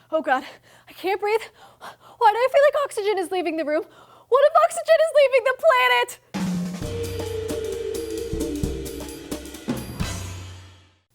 Oh God, I can't breathe. Why do I feel like oxygen is leaving the room? What if oxygen is leaving the planet?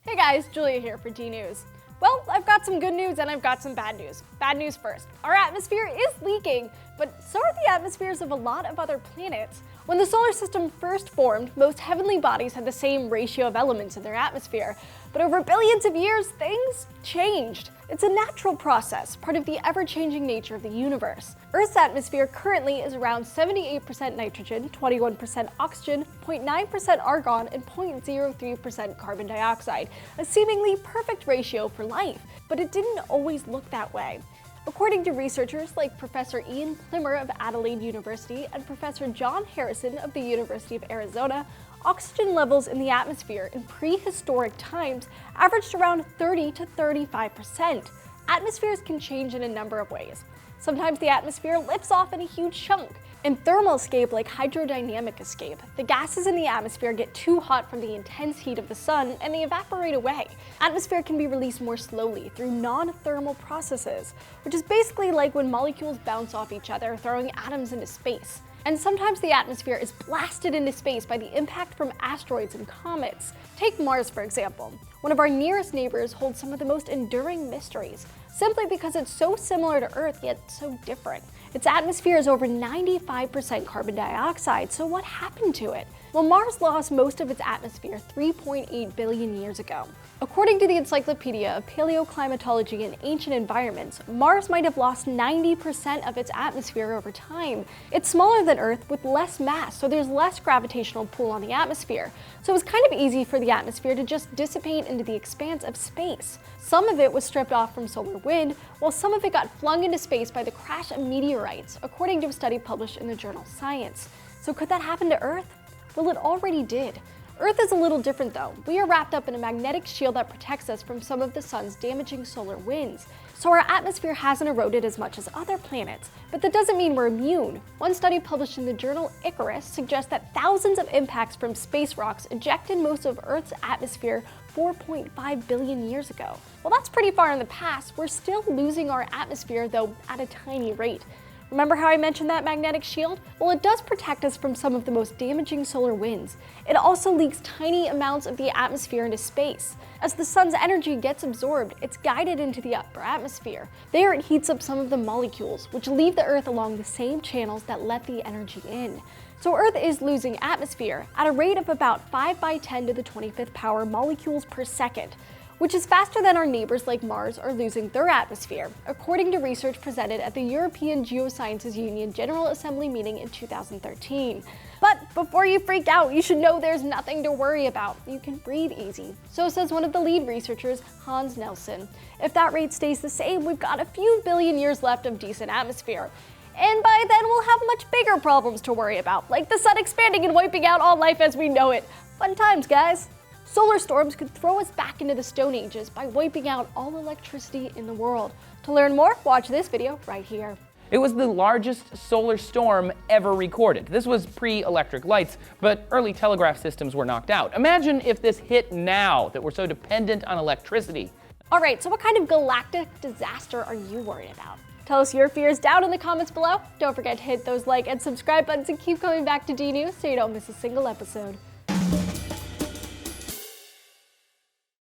Hey guys, Julia here for DNews. Well, I've got some good news and I've got some bad news. Bad news first. Our atmosphere is leaking, but so are the atmospheres of a lot of other planets. When the solar system first formed, most heavenly bodies had the same ratio of elements in their atmosphere. But over billions of years, things changed. It's a natural process, part of the ever-changing nature of the universe. Earth's atmosphere currently is around 78% nitrogen, 21% oxygen, 0.9% argon, and 0.03% carbon dioxide, a seemingly perfect ratio for life. But it didn't always look that way. According to researchers like Professor Ian Plimmer of Adelaide University and Professor John Harrison of the University of Arizona, oxygen levels in the atmosphere in prehistoric times averaged around 30 to 35%. Atmospheres can change in a number of ways. Sometimes the atmosphere lifts off in a huge chunk. In thermal escape like hydrodynamic escape, the gases in the atmosphere get too hot from the intense heat of the sun and they evaporate away. Atmosphere can be released more slowly through non-thermal processes, which is basically like when molecules bounce off each other, throwing atoms into space. And sometimes the atmosphere is blasted into space by the impact from asteroids and comets. Take Mars, for example. One of our nearest neighbors holds some of the most enduring mysteries, simply because it's so similar to Earth yet so different. Its atmosphere is over 95% carbon dioxide, so what happened to it? Well, Mars lost most of its atmosphere 3.8 billion years ago. According to the Encyclopedia of Paleoclimatology and Ancient Environments, Mars might have lost 90% of its atmosphere over time. It's smaller than Earth with less mass, so there's less gravitational pull on the atmosphere. So it's kind of easy for the atmosphere to just dissipate into the expanse of space. Some of it was stripped off from solar wind, while some of it got flung into space by the crash of meteorites, according to a study published in the journal Science. So could that happen to Earth? Well, it already did. Earth is a little different though. We are wrapped up in a magnetic shield that protects us from some of the sun's damaging solar winds. So our atmosphere hasn't eroded as much as other planets, but that doesn't mean we're immune. One study published in the journal Icarus suggests that thousands of impacts from space rocks ejected most of Earth's atmosphere 4.5 billion years ago. Well, that's pretty far in the past. We're still losing our atmosphere though at a tiny rate. Remember how I mentioned that magnetic shield? Well, it does protect us from some of the most damaging solar winds. It also leaks tiny amounts of the atmosphere into space. As the sun's energy gets absorbed, it's guided into the upper atmosphere. There it heats up some of the molecules, which leave the Earth along the same channels that let the energy in. So Earth is losing atmosphere at a rate of about 5 by 10 to the 25th power molecules per second, which is faster than our neighbors like Mars are losing their atmosphere, according to research presented at the European Geosciences Union General Assembly meeting in 2013. But before you freak out, you should know there's nothing to worry about. You can breathe easy. So says one of the lead researchers, Hans Nelson. If that rate stays the same, we've got a few billion years left of decent atmosphere. And by then we'll have much bigger problems to worry about, like the sun expanding and wiping out all life as we know it. Fun times, guys. Solar storms could throw us back into the Stone Ages by wiping out all electricity in the world. To learn more, watch this video right here. It was the largest solar storm ever recorded. This was pre-electric lights, but early telegraph systems were knocked out. Imagine if this hit now that we're so dependent on electricity. All right, so what kind of galactic disaster are you worried about? Tell us your fears down in the comments below. Don't forget to hit those like and subscribe buttons and keep coming back to DNews so you don't miss a single episode.